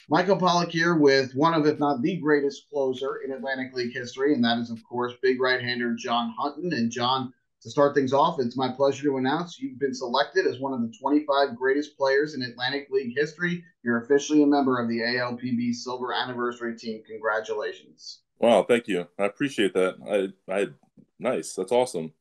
Michael Pollock here with one of, if not the greatest closer in Atlantic League history, and that is, of course, big right-hander John Hutton. And John, to start things off, it's my pleasure to announce you've been selected as one of the 25 greatest players in Atlantic League history. You're officially a member of the ALPB Silver Anniversary Team. Congratulations. Wow, thank you. I appreciate that. Nice. That's awesome.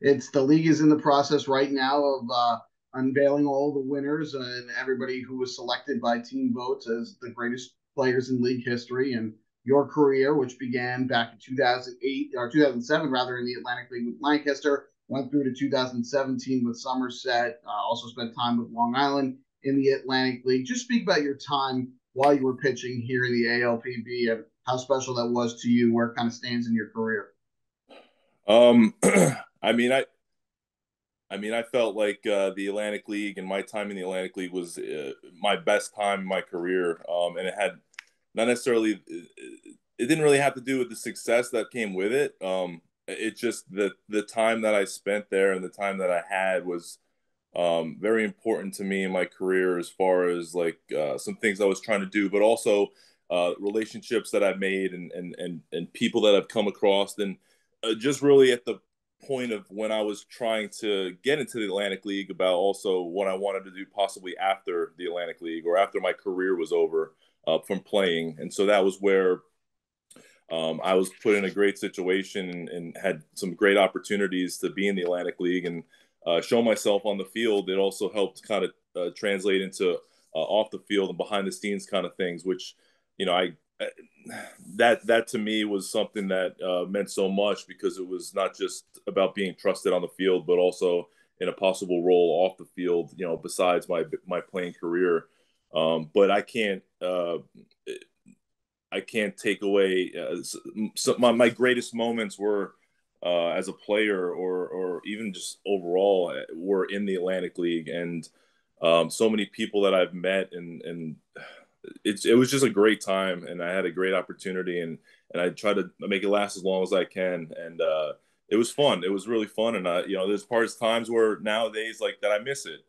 It's the league is in the process right now of unveiling all the winners and everybody who was selected by team votes as the greatest players in league history. And your career, which began back in 2008 or 2007, rather, in the Atlantic League with Lancaster, went through to 2017 with Somerset. Also spent time with Long Island in the Atlantic League. Just speak about your time while you were pitching here in the ALPB and how special that was to you, where it kind of stands in your career. Um, I mean, I felt like the Atlantic League and my time in the Atlantic League was my best time in my career. And it had not necessarily, it didn't really have to do with the success that came with it. It just the time that I spent there and the time that I had was very important to me in my career as far as like some things I was trying to do, but also relationships that I've made and people that I've come across, and just really at the point of when I was trying to get into the Atlantic League about also what I wanted to do possibly after the Atlantic League or after my career was over from playing, and so that was where I was put in a great situation and had some great opportunities to be in the Atlantic League and show myself on the field. It also helped kind of translate into off the field and behind the scenes kind of things, which I that to me was something that meant so much because it was not just about being trusted on the field, but also in a possible role off the field. Besides my playing career, but I can't take away. So my greatest moments were as a player or even just overall were in the Atlantic League, and so many people that I've met, and it was just a great time, and I had a great opportunity, and I try to make it last as long as I can, and it was fun. It was really fun, and there's times where nowadays like that I miss it.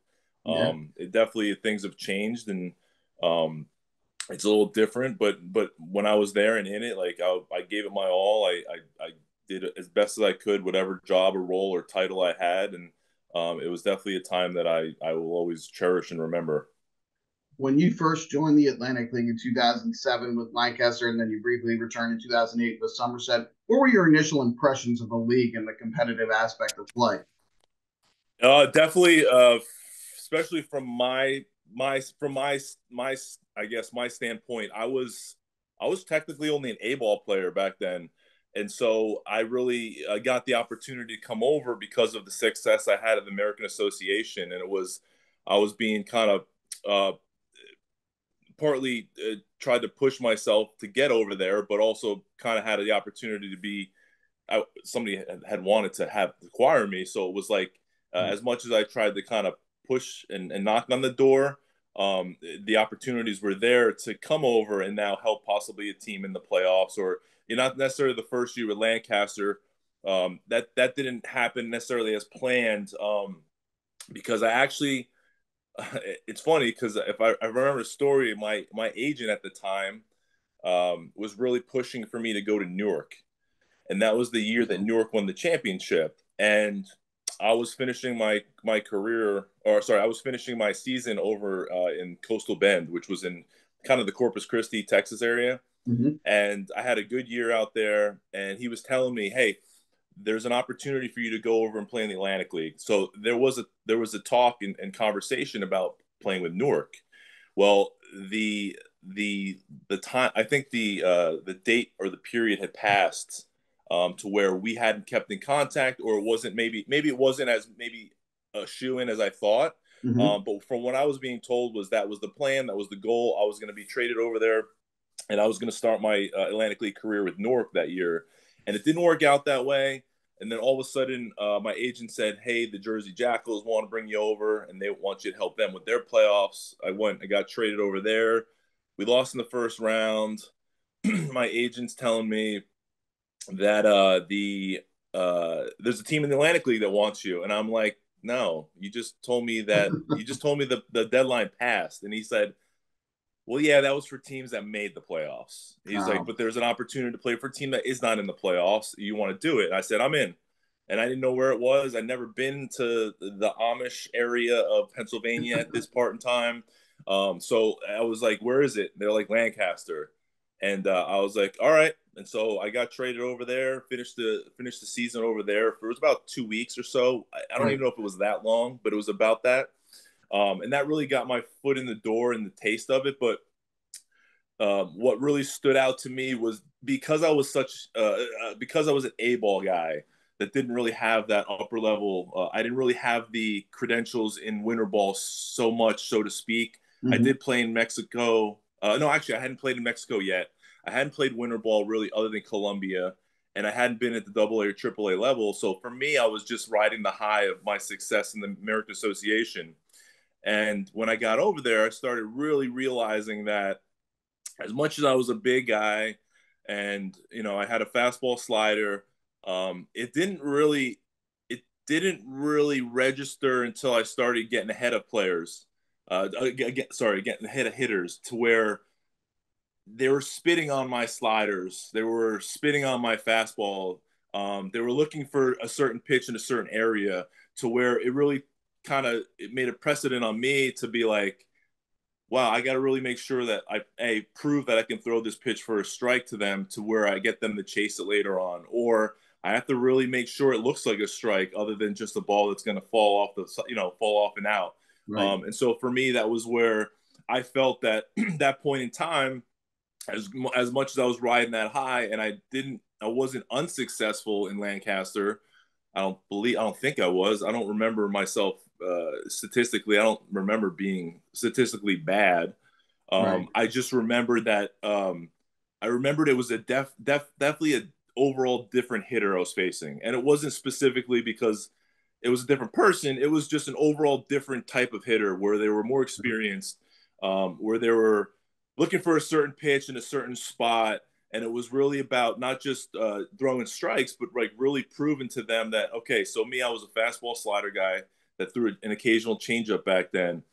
Yeah. It definitely things have changed, and um, it's a little different, but when I was there and in it, like I gave it my all. I did it as best as I could, whatever job or role or title I had, and it was definitely a time that I will always cherish and remember. When you first joined the Atlantic League in 2007 with Lancaster, and then you briefly returned in 2008 with Somerset, what were your initial impressions of the league and the competitive aspect of play? Definitely, especially from my I guess my standpoint, I was technically only an A ball player back then, and so I really got the opportunity to come over because of the success I had at the American Association, and I was being kind of uh, partly tried to push myself to get over there, but also kind of had the opportunity to be somebody had wanted to have acquire me. So it was like as much as I tried to kind of push and knock on the door, the opportunities were there to come over and now help possibly a team in the playoffs, or you're not necessarily the first year with Lancaster. That didn't happen necessarily as planned because I actually it's funny because if I remember the story, my agent at the time was really pushing for me to go to Newark, and that was the year that Newark won the championship. And I was finishing my career, or sorry, I was finishing my season over in Coastal Bend, which was in kind of the Corpus Christi, Texas area. Mm-hmm. And I had a good year out there. And he was telling me, "Hey, there's an opportunity for you to go over and play in the Atlantic League." So there was a talk and conversation about playing with Newark. Well, the time I think the date or the period had passed to where we hadn't kept in contact, or it wasn't maybe it wasn't as maybe a shoe in as I thought. Mm-hmm. But from what I was being told was that was the plan, that was the goal. I was going to be traded over there, and I was going to start my Atlantic League career with Newark that year, and it didn't work out that way. And then all of a sudden, my agent said, "Hey, the Jersey Jackals want to bring you over, and they want you to help them with their playoffs." I went, I got traded over there. We lost in the first round. My agent's telling me that there's a team in the Atlantic League that wants you, and I'm like, "No, you just told me the deadline passed." And he said, well, yeah, that was for teams that made the playoffs. He's like, Oh, but there's an opportunity to play for a team that is not in the playoffs. You want to do it? And I said, I'm in. And I didn't know where it was. I'd never been to the Amish area of Pennsylvania at this part in time. So I was like, where is it? They're like Lancaster. And I was like, all right. And so I got traded over there, finished the season over there for it was about 2 weeks or so. I don't right. even know if it was that long, but it was about that. And that really got my foot in the door and the taste of it. But what really stood out to me was because I was an A ball guy that didn't really have that upper level. I didn't really have the credentials in winter ball so much, so to speak. I Hmm. did play in Mexico. No, actually, I hadn't played in Mexico yet. I hadn't played winter ball really, other than Colombia, and I hadn't been at the AA or AAA level. So for me, I was just riding the high of my success in the American Association. And when I got over there, I started really realizing that as much as I was a big guy and I had a fastball slider, it didn't really register until I started getting ahead of players. Getting ahead of hitters to where they were spitting on my sliders, they were spitting on my fastball. They were looking for a certain pitch in a certain area to where it really it made a precedent on me to be like, wow, I got to really make sure that I prove that I can throw this pitch for a strike to them to where I get them to chase it later on. Or I have to really make sure it looks like a strike other than just a ball that's going to fall off and out. Right. And so for me, that was where I felt that that point in time, as much as I was riding that high and I wasn't unsuccessful in Lancaster. I don't think I was. I don't remember myself statistically. I don't remember being statistically bad. Right. I just remember that I remembered it was definitely a overall different hitter I was facing, and it wasn't specifically because it was a different person. It was just an overall different type of hitter where they were more experienced, where they were looking for a certain pitch in a certain spot, and it was really about not just throwing strikes, but like really proving to them that okay, so me, I was a fastball slider guy that threw an occasional changeup back then,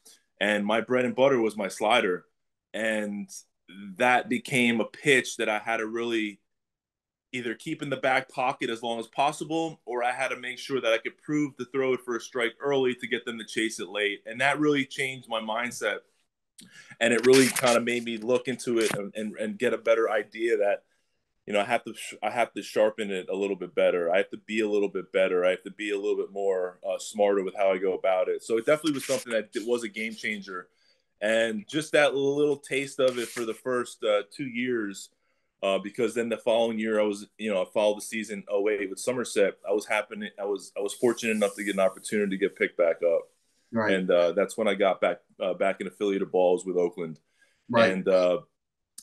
and my bread and butter was my slider, and that became a pitch that I had to really either keep in the back pocket as long as possible, or I had to make sure that I could prove to throw it for a strike early to get them to chase it late, and that really changed my mindset, and it really kind of made me look into it and get a better idea that I have to sharpen it a little bit better. I have to be a little bit better. I have to be a little bit more smarter with how I go about it. So it definitely was something that it was a game changer, and just that little taste of it for the first 2 years. Because then the following year I followed the season '08 with Somerset. I was fortunate enough to get an opportunity to get picked back up, Right. and that's when I got back in affiliated balls with Oakland, Right. and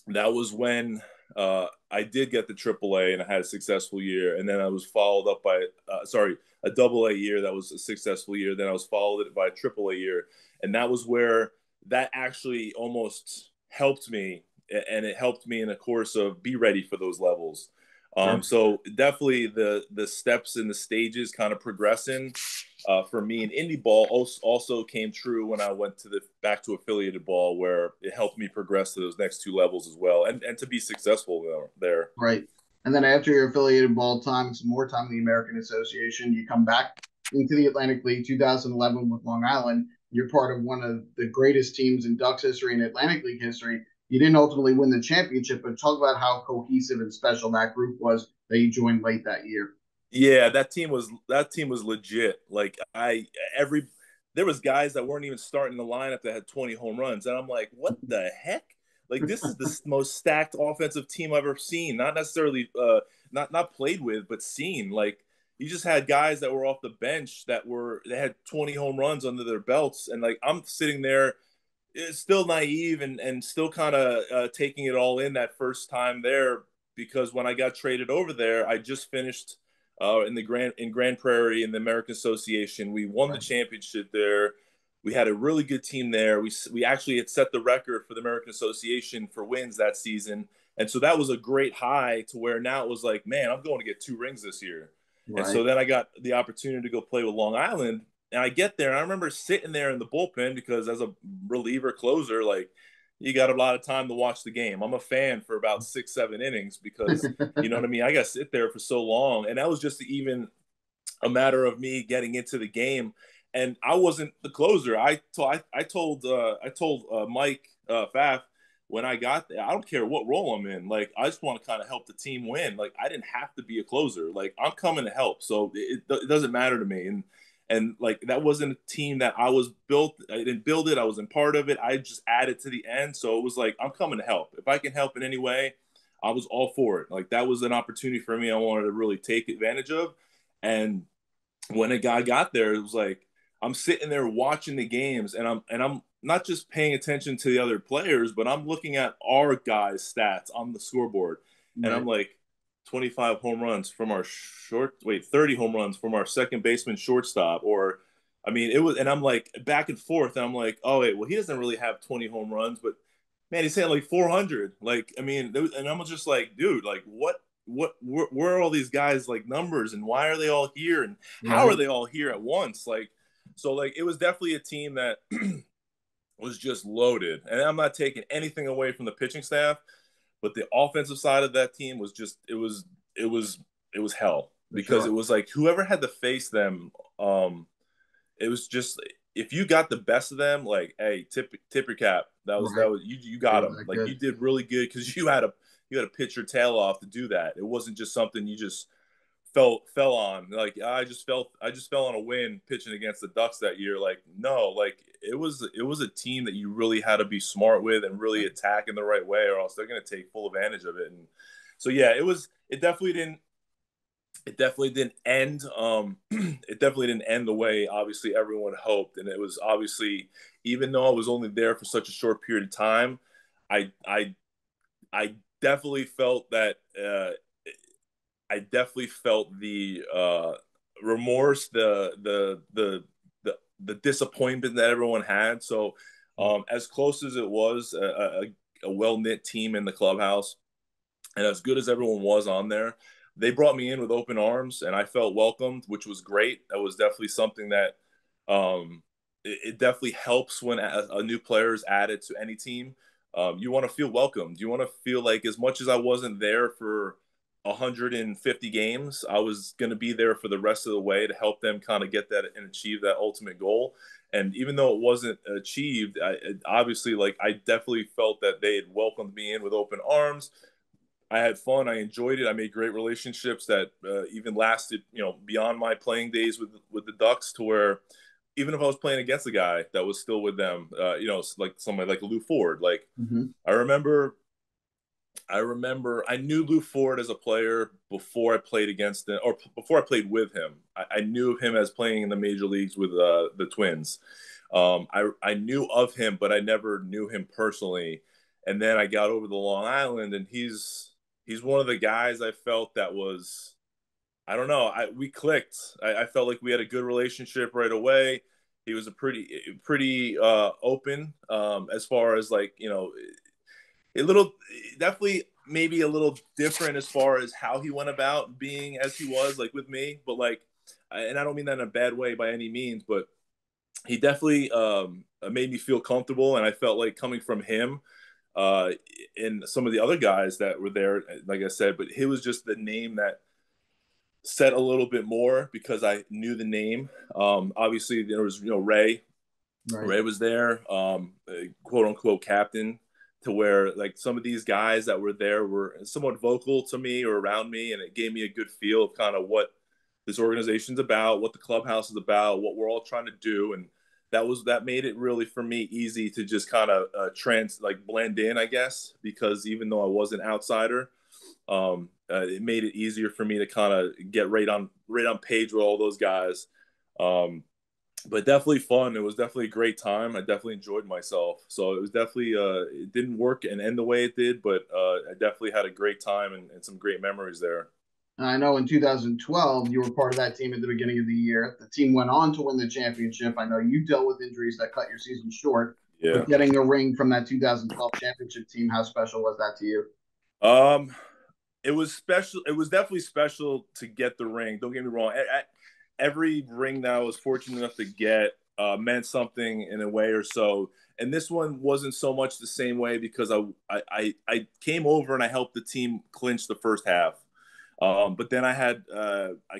that was when I did get the AAA and I had a successful year, and then I was followed up by a double A year that was a successful year. Then I was followed by a triple A year, and that was where that actually almost helped me, and it helped me in a course of be ready for those levels. Sure. So definitely the steps and the stages kind of progressing for me in indie ball also came true when I went to the back to affiliated ball, where it helped me progress to those next two levels as well, and to be successful there. Right. And then after your affiliated ball time, some more time in the American Association, you come back into the Atlantic League 2011 with Long Island. You're part of one of the greatest teams in Ducks history and Atlantic League history. You didn't ultimately win the championship, but talk about how cohesive and special that group was that you joined late that year. Yeah, that team was legit. Like every there was guys that weren't even starting the lineup that had 20 home runs, and I'm like, what the heck? Like this is the most stacked offensive team I've ever seen. Not necessarily not played with, but seen. Like you just had guys that were off the bench they had 20 home runs under their belts, and like I'm sitting there, still naive and still kind of taking it all in that first time there, because when I got traded over there, I just finished in Grand Prairie in the American Association. We won the Right. championship there. We had a really good team there. We actually had set the record for the American Association for wins that season, and so that was a great high to where now it was like, man, I'm going to get 2 rings this year. And so Right. then I got the opportunity to go play with Long Island, and I get there, and I remember sitting there in the bullpen because as a reliever closer, like you got a lot of time to watch the game. I'm a fan for about 6-7 innings because you know what I mean. I got to sit there for so long, and that was just even a matter of me getting into the game. And I wasn't the closer. I told Mike Pfaff when I got there, I don't care what role I'm in. Like I just want to kind of help the team win. Like I didn't have to be a closer. Like I'm coming to help, so it doesn't matter to me. And like that wasn't a team that I was built. I didn't build it. I wasn't part of it. I just added to the end. So it was like I'm coming to help. If I can help in any way, I was all for it. Like that was an opportunity for me. I wanted to really take advantage of. And when a guy got there, it was like I'm sitting there watching the games, and I'm not just paying attention to the other players, but I'm looking at our guys' stats on the scoreboard, and I'm Right. like, 25 home runs from our 30 home runs from our second baseman shortstop, or I mean, it was, and I'm like back and forth, and I'm like, oh wait, well he doesn't really have 20 home runs, but man, he's hitting like 400. Like, I mean, and I'm just like, dude, like where are all these guys like numbers, and why are they all here, and how are Right. they all here at once? Like, so like it was definitely a team that was just loaded, and I'm not taking anything away from the pitching staff, but the offensive side of that team was just it was hell For because it sure. was like whoever had to face them, it was just if you got the best of them, like hey, tip your cap. That Right. was you They got were them. that Like you good. did really good because you had to pitch your tail off to do that. It wasn't just something you just fell on. Like I just fell on a win pitching against the Ducks that year. Like no, like it was a team that you really had to be smart with and really Right. attack in the right way, or else they're going to take full advantage of it. And so yeah, it definitely didn't end it definitely didn't end the way obviously everyone hoped. And it was obviously, even though I was only there for such a short period of time, I i i definitely felt that I definitely felt the remorse, the disappointment that everyone had. So as close as it was a well knit team in the clubhouse, and as good as everyone was on there, they brought me in with open arms, and I felt welcomed, which was great. That was definitely something that it definitely helps when a new player is added to any team. You want to feel welcomed. You want to feel like, as much as I wasn't there for 150 games, I was going to be there for the rest of the way to help them kind of get that and achieve that ultimate goal. And even though it wasn't achieved, obviously, like I definitely felt that they had welcomed me in with open arms. I had fun. I enjoyed it. I made great relationships that even lasted, beyond my playing days with the Ducks. To where even if I was playing against a guy that was still with them, like somebody like Lou Ford. Like Hmm. I remember, I knew Lou Ford as a player before I played against him, or before I played with him. I knew him as playing in the major leagues with the Twins. I knew of him, but I never knew him personally. And then I got over to Long Island, and he's one of the guys I felt that was, I don't know, we clicked. I felt like we had a good relationship right away. He was a pretty open, as far as like, a little, definitely maybe a little different as far as how he went about being as he was like with me. But like, and I don't mean that in a bad way by any means, but he definitely made me feel comfortable, and I felt like coming from him uh, and some of the other guys that were there, like I said, but he was just the name that said a little bit more because I knew the name. Obviously, there was Ray. Right. Ray was there, quote unquote captain, to where like some of these guys that were there were somewhat vocal to me or around me, and it gave me a good feel of kind of what this organization's about, what the clubhouse is about, what we're all trying to do. And that made it really for me easy to just kind of blend in, I guess, because even though I was an outsider, it made it easier for me to kind of get right on page with all those guys. Um, but definitely fun. It was definitely a great time. I definitely enjoyed myself. So it was definitely it didn't work and end the way it did, but I definitely had a great time and some great memories there. And I know in 2012, you were part of that team at the beginning of the year. The team went on to win the championship. I know you dealt with injuries that cut your season short, but Yeah. getting a ring from that 2012 championship team, how special was that to you? Um, it was special. It was definitely special to get the ring. Don't get me wrong. Every ring that I was fortunate enough to get, meant something in a way or so. And this one wasn't so much the same way because I came over and I helped the team clinch the first half. But then I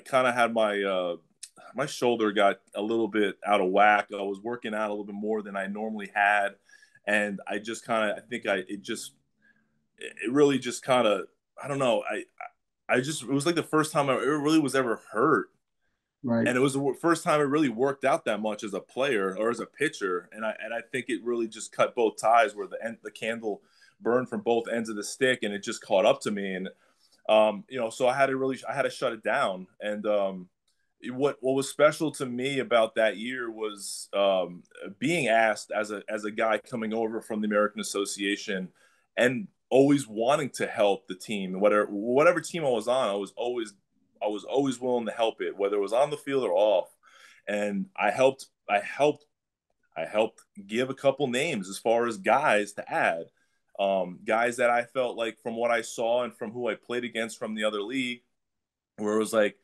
kind of had my shoulder got a little bit out of whack. I was working out a little bit more than I normally had, and I just kind of I think I it really just kind of I don't know I just it was like the first time I really was ever hurt, Right. and it was the first time it really worked out that much as a player or as a pitcher, and I think it really just cut both ties where the candle burned from both ends of the stick, and it just caught up to me, and so I had to shut it down, and what was special to me about that year was being asked as a guy coming over from the American Association and always wanting to help the team. Whatever team I was on, I was always willing to help it, whether it was on the field or off. And I helped give a couple names as far as guys to add. Guys that I felt like from what I saw and from who I played against from the other league, where it was like,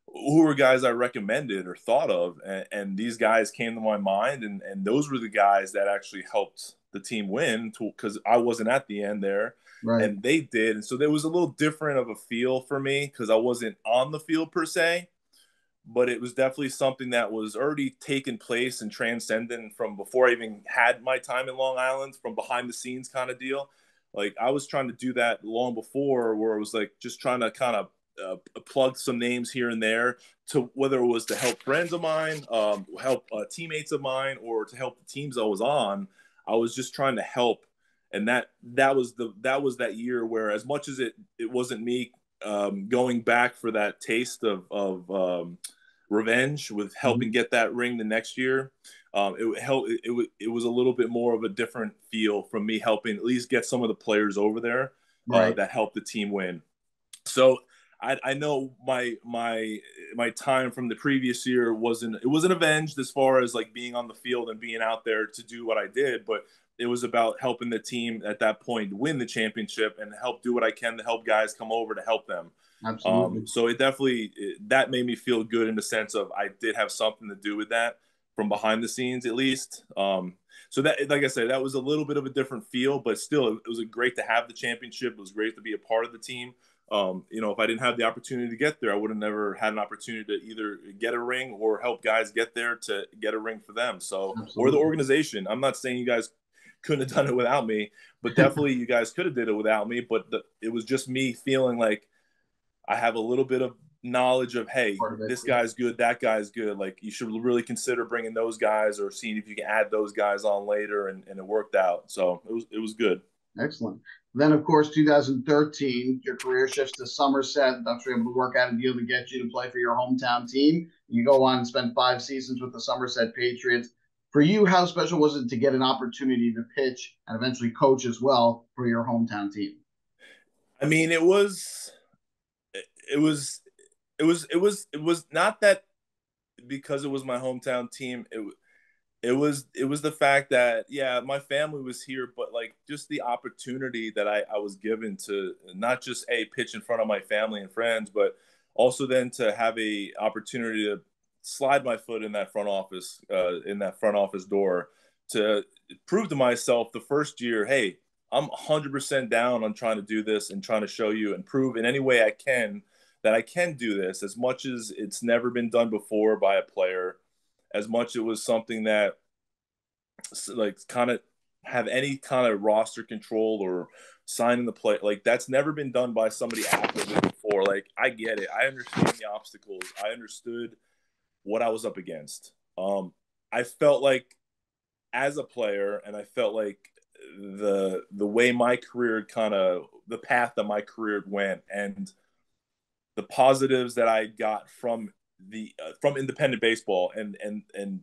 who were guys I recommended or thought of, and these guys came to my mind, and those were the guys that actually helped the team win because I wasn't at the end there, Right. and they did, and so there was a little different of a feel for me because I wasn't on the field per se, but it was definitely something that was already taken place and transcendent from before I even had my time in Long Island, from behind the scenes kind of deal. Like I was trying to do that long before, where it was like just trying to kind of plug some names here and there to whether it was to help friends of mine, help teammates of mine, or to help the teams I was on. I was just trying to help, and that was that year where as much as it wasn't me going back for that taste of revenge with Mhm. helping get that ring the next year. It helped. It was a little bit more of a different feel from me helping at least get some of the players over there Right. that helped the team win. So I know my time from the previous year wasn't avenged as far as like being on the field and being out there to do what I did, but it was about helping the team at that point win the championship and help do what I can to help guys come over to help them. Absolutely. So that made me feel good in the sense of I did have something to do with that from behind the scenes at least. So that, like I said, that was a little bit of a different feel, but still, it was great to have the championship. It was great to be a part of the team. If I didn't have the opportunity to get there, I would have never had an opportunity to either get a ring or help guys get there to get a ring for them. So, or the Absolutely. organization. I'm not saying you guys couldn't have done it without me, but definitely you guys could have did it without me. But it was just me feeling like I have a little bit of knowledge of, hey, Part of it. this Yeah. guy's good, that guy's good. Like you should really consider bringing those guys or seeing if you can add those guys on later, and it worked out. So it was good. Excellent. Then, of course, 2013, your career shifts to Somerset. That's where you're able to work out a deal to get you to play for your hometown team. You go on and spend 5 seasons with the Somerset Patriots. For you, how special was it to get an opportunity to pitch and eventually coach as well for your hometown team? I mean, it was it was not that because it was my hometown team. It was the fact that yeah, my family was here, but like just the opportunity that I was given to not just a pitch in front of my family and friends, but also then to have a opportunity to slide my foot in that front office door to prove to myself the first year, hey, I'm 100% down on trying to do this and trying to show you and prove in any way I can that I can do this as much as it's never been done before by a player, as much it was something that like kind of have any kind of roster control or signing the play, like that's never been done by somebody after me before. Like I get it, I understand the obstacles, I understood what I was up against. I felt like as a player, and I felt like the way my career kind of the path that my career went and the positives that I got from independent baseball and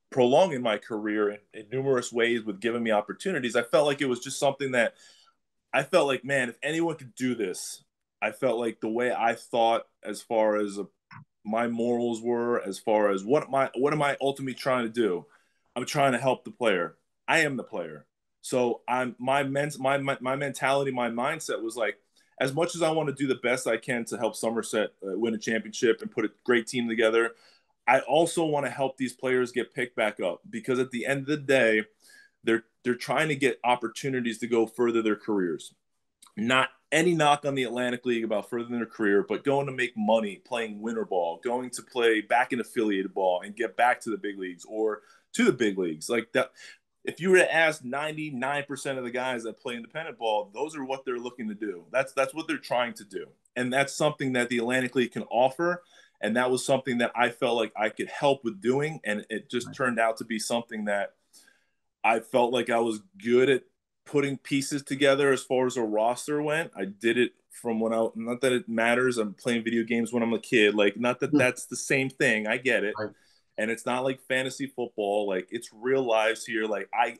prolonging my career in numerous ways with giving me opportunities. I felt like it was just something that I felt like, man, if anyone could do this, I felt like the way I thought as far as my morals were, as far as what am I ultimately trying to do? I'm trying to help the player. I am the player. So I'm my mentality, my mindset was like, as much as I want to do the best I can to help Somerset win a championship and put a great team together, I also want to help these players get picked back up, because at the end of the day, they're trying to get opportunities to go further their careers. Not any knock on the Atlantic League about furthering their career, but going to make money playing winter ball, going to play back in affiliated ball and get back to the big leagues or to the big leagues. Like that, if you were to ask 99% of the guys that play independent ball, those are what they're looking to do. That's what they're trying to do. And that's something that the Atlantic League can offer. And that was something that I felt like I could help with doing. And it just turned out to be something that I felt like I was good at putting pieces together as far as a roster went. I did it from when I, not that it matters. I'm playing video games when I'm a kid. Like, not that that's the same thing. I get it. Right. And it's not like fantasy football. Like, it's real lives here. Like, I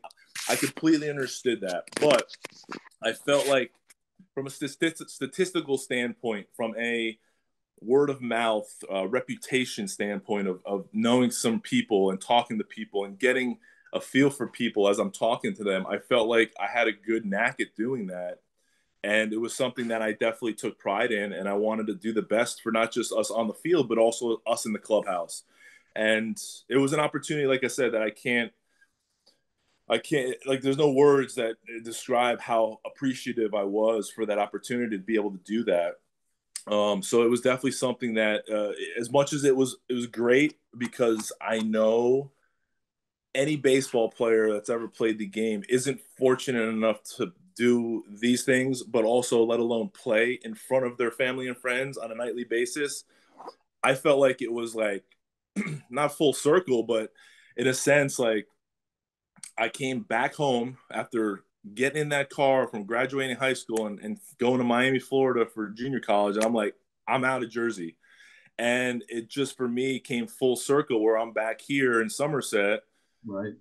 completely understood that. But I felt like from a statistical standpoint, from a word of mouth reputation standpoint of knowing some people and talking to people and getting a feel for people as I'm talking to them, I felt like I had a good knack at doing that. And it was something that I definitely took pride in. And I wanted to do the best for not just us on the field, but also us in the clubhouse. And it was an opportunity, like I said, that I can't, like, there's no words that describe how appreciative I was for that opportunity to be able to do that. So it was definitely something that, as much as it was great, because I know any baseball player that's ever played the game isn't fortunate enough to do these things, but also let alone play in front of their family and friends on a nightly basis. I felt like it was like not full circle, but in a sense, like I came back home after getting in that car from graduating high school and going to Miami, Florida for junior college. And I'm like, I'm out of Jersey. And it just for me came full circle where I'm back here in Somerset. Right.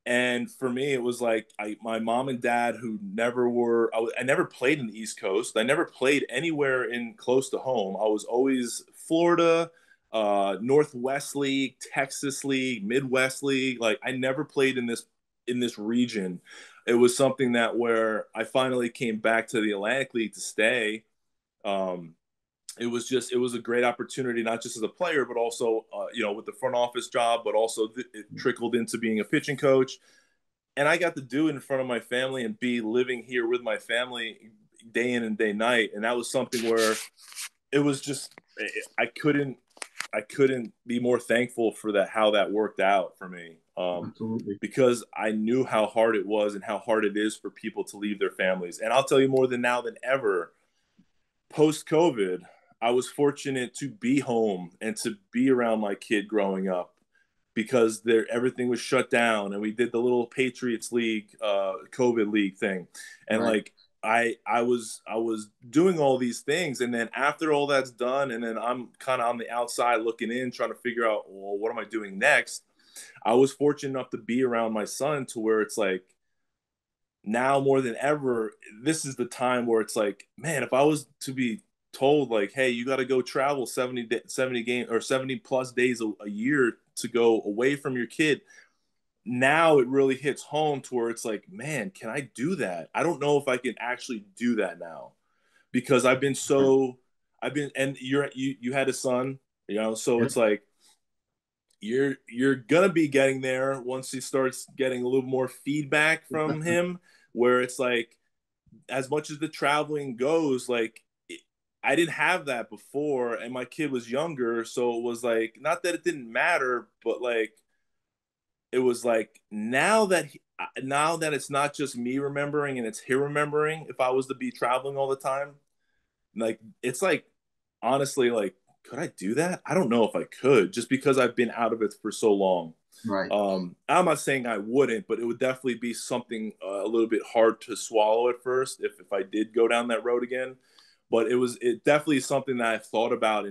And for me, it was like my mom and dad, who never were, I never played in the East Coast. I never played anywhere in close to home. I was always Florida, Northwest League, Texas League, Midwest League. Like, I never played in this region. It was something that where I finally came back to the Atlantic League to stay. Um, it was a great opportunity, not just as a player, but also with the front office job, but also it trickled into being a pitching coach. And I got to do it in front of my family and be living here with my family day in and day night. And that was something where it was just, I couldn't be more thankful for that, how that worked out for me. Absolutely. Because I knew how hard it was and how hard it is for people to leave their families. And I'll tell you, more than now than ever, post COVID, I was fortunate to be home and to be around my kid growing up, because everything was shut down, and we did the little Patriots League, COVID league thing, and Right. like I was doing all these things, and then after all that's done, and then I'm kind of on the outside looking in, trying to figure out, well, what am I doing next? I was fortunate enough to be around my son to where it's like, now more than ever, this is the time where it's like, man, if I was to be told like, hey, you got to go travel 70 game or 70 plus days a year to go away from your kid, now it really hits home to where it's like, man, can I do that? I don't know if I can actually do that now, because and you had a son, so Yeah. it's like you're gonna be getting there once he starts getting a little more feedback from him, where it's like, as much as the traveling goes, like, I didn't have that before, and my kid was younger, so it was like, not that it didn't matter, but like, it was like, now that it's not just me remembering and it's him remembering, if I was to be traveling all the time, like, it's like, honestly, like, could I do that? I don't know if I could, just because I've been out of it for so long. Right. I'm not saying I wouldn't, but it would definitely be something a little bit hard to swallow at first if I did go down that road again. But it definitely is something that I've thought about,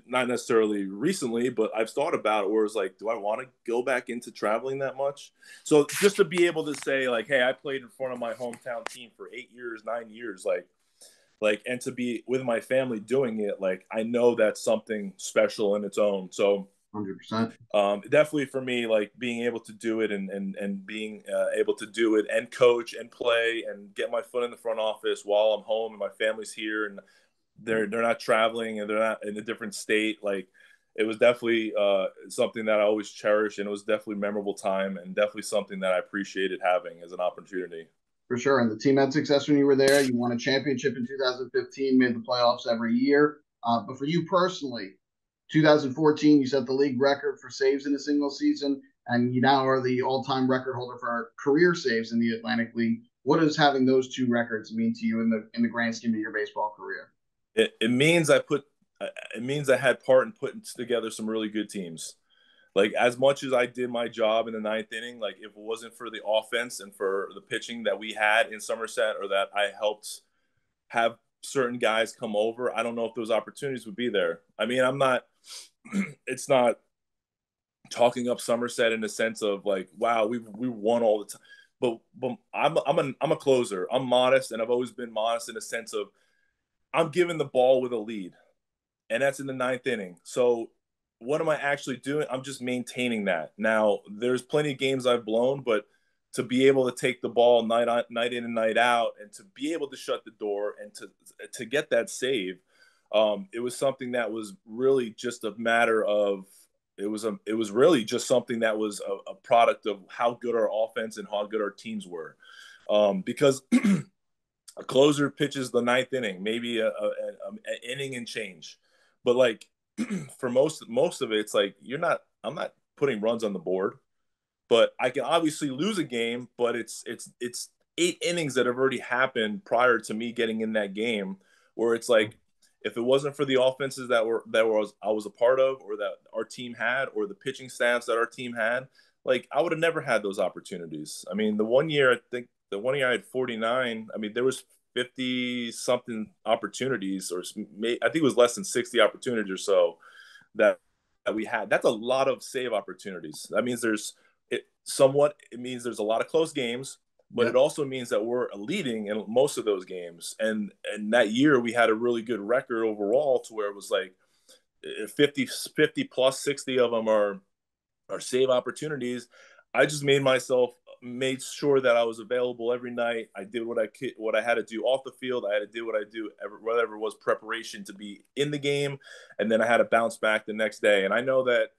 not necessarily recently, but I've thought about it, where it's like, do I want to go back into traveling that much? So just to be able to say like, hey, I played in front of my hometown team for 8 years, 9 years, and to be with my family doing it, like, I know that's something special in its own. So 100%. definitely for me, like, being able to do it and being able to do it and coach and play and get my foot in the front office while I'm home and my family's here and they're not traveling and they're not in a different state, like, it was definitely something that I always cherish, and it was definitely a memorable time, and definitely something that I appreciated having as an opportunity. For sure. And the team had success when you were there. You won a championship in 2015, made the playoffs every year. But for you personally, 2014, you set the league record for saves in a single season, and you now are the all-time record holder for career saves in the Atlantic League. What does having those two records mean to you in the grand scheme of your baseball career? It means it means I had part in putting together some really good teams. Like as much as I did my job in the ninth inning, like if it wasn't for the offense and for the pitching that we had in Somerset, or that I helped have certain guys come over, I don't know if those opportunities would be there. I mean, I'm not. It's not talking up Somerset in the sense of like, wow, we won all the time. But I'm a closer. I'm modest, and I've always been modest in the sense of I'm giving the ball with a lead, and that's in the ninth inning. So what am I actually doing? I'm just maintaining that. Now, there's plenty of games I've blown, but to be able to take the ball night in and night out, and to be able to shut the door and to get that save, it was something that was really just a matter of it was really just something that was a product of how good our offense and how good our teams were. Because a closer pitches the ninth inning, maybe an inning and change, but like for most of it, it's like I'm not putting runs on the board, but I can obviously lose a game, but it's 8 innings that have already happened prior to me getting in that game, where it's like if it wasn't for the offenses that I was a part of, or that our team had, or the pitching staffs that our team had, like I would have never had those opportunities. I mean, the one year I had 49. I mean, there was 50 something opportunities, or I think it was less than 60 opportunities or so that we had. That's a lot of save opportunities. That means it means there's a lot of close games, but it Yep. also means that we're leading in most of those games. And that year we had a really good record overall, to where it was like 50 plus 60 of them are save opportunities. I just made sure that I was available every night. I did what I had to do off the field. I had to do what I do, whatever was preparation to be in the game, and then I had to bounce back the next day. And I know that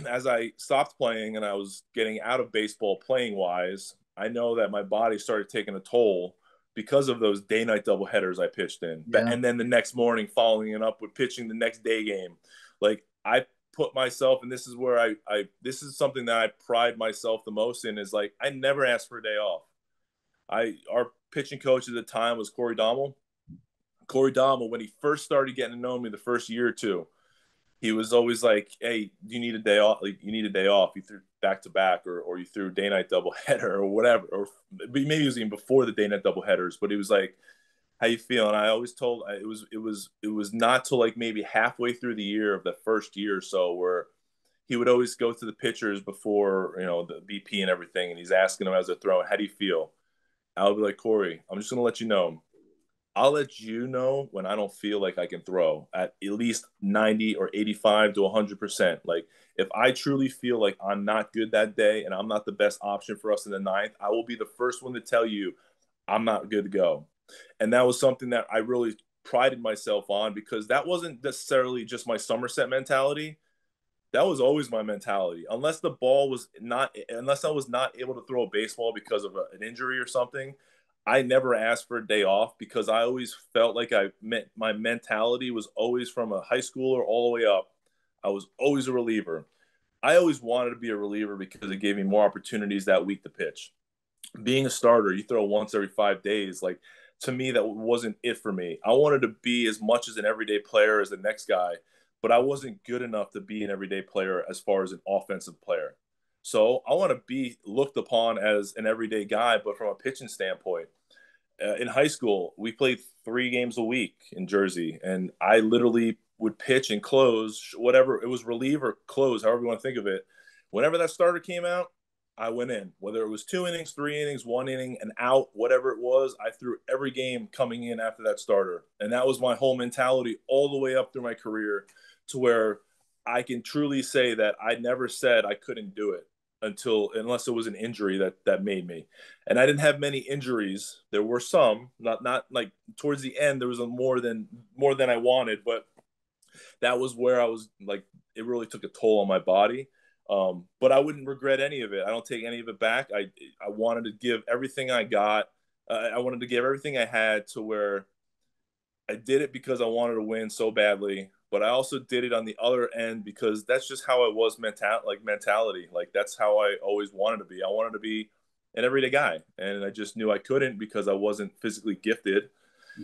as I stopped playing and I was getting out of baseball playing wise, I know that my body started taking a toll because of those day night double headers I pitched in. Yeah. And then the next morning, following it up with pitching the next day game. Like I put myself, and this is where this is something that I pride myself the most in, is like I never asked for a day off. Our pitching coach at the time was Corey Dommel. Corey Dommel, when he first started getting to know me the first year or two, he was always like, "Hey, you need a day off. Like, you need a day off. You threw back to back, or you threw day night double header, or whatever, or maybe it was even before the day night double headers." But he was like, "How you feeling?" I always told it was not till like maybe halfway through the year of the first year or so, where he would always go to the pitchers before the BP and everything, and he's asking them as they're throwing, "How do you feel?" I'll be like, "Corey, I'm just gonna let you know. I'll let you know when I don't feel like I can throw at least 90 or 85 to 100%. Like, if I truly feel like I'm not good that day and I'm not the best option for us in the ninth, I will be the first one to tell you I'm not good to go." And that was something that I really prided myself on, because that wasn't necessarily just my Somerset mentality. That was always my mentality. Unless I was not able to throw a baseball because of an injury or something, I never asked for a day off, because I always felt like my mentality was always from a high schooler all the way up. I was always a reliever. I always wanted to be a reliever because it gave me more opportunities that week to pitch. Being a starter, you throw once every 5 days. Like, to me, that wasn't it for me. I wanted to be as much as an everyday player as the next guy, but I wasn't good enough to be an everyday player as far as an offensive player. So I want to be looked upon as an everyday guy, but from a pitching standpoint. In high school, we played 3 games a week in Jersey, and I literally would pitch and close, whatever it was, relieve or close, however you want to think of it. Whenever that starter came out, I went in. Whether it was 2 innings, 3 innings, 1 inning, an out, whatever it was, I threw every game coming in after that starter. And that was my whole mentality all the way up through my career, to where I can truly say that I never said I couldn't do it unless it was an injury that made me. And I didn't have many injuries. There were some, not like towards the end there was more than I wanted, but that was where I was like it really took a toll on my body. But I wouldn't regret any of it. I don't take any of it back. I wanted to give everything I got. I wanted to give everything I had to where I did it because I wanted to win so badly. But I also did it on the other end because that's just how I was mentality. Like that's how I always wanted to be. I wanted to be an everyday guy, and I just knew I couldn't because I wasn't physically gifted.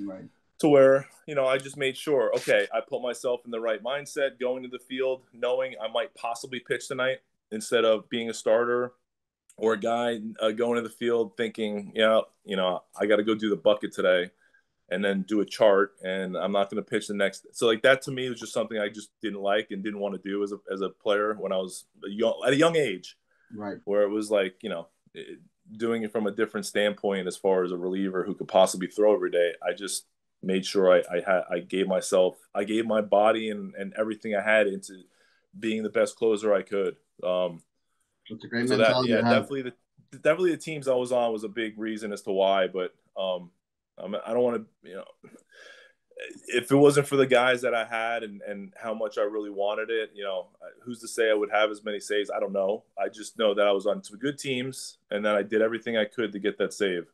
Right. To where I just made sure, okay, I put myself in the right mindset going to the field knowing I might possibly pitch tonight instead of being a starter or a guy going to the field thinking, I got to go do the bucket today and then do a chart and I'm not going to pitch the next. So like that to me was just something I just didn't like and didn't want to do as a player when I was at a young age. Right. Where it was like, doing it from a different standpoint as far as a reliever who could possibly throw every day. I just made sure I gave my body and everything I had into being the best closer I could. That's a great So that, mentality yeah, to have. definitely the teams I was on was a big reason as to why, but I don't want to, if it wasn't for the guys that I had and how much I really wanted it, who's to say I would have as many saves? I don't know. I just know that I was on some good teams and that I did everything I could to get that save.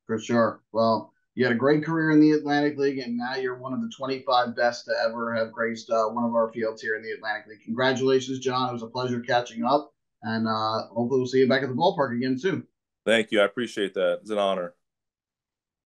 For sure. Well, you had a great career in the Atlantic League, and now you're one of the 25 best to ever have graced one of our fields here in the Atlantic League. Congratulations, John. It was a pleasure catching up, and hopefully we'll see you back at the ballpark again soon. Thank you. I appreciate that. It's an honor.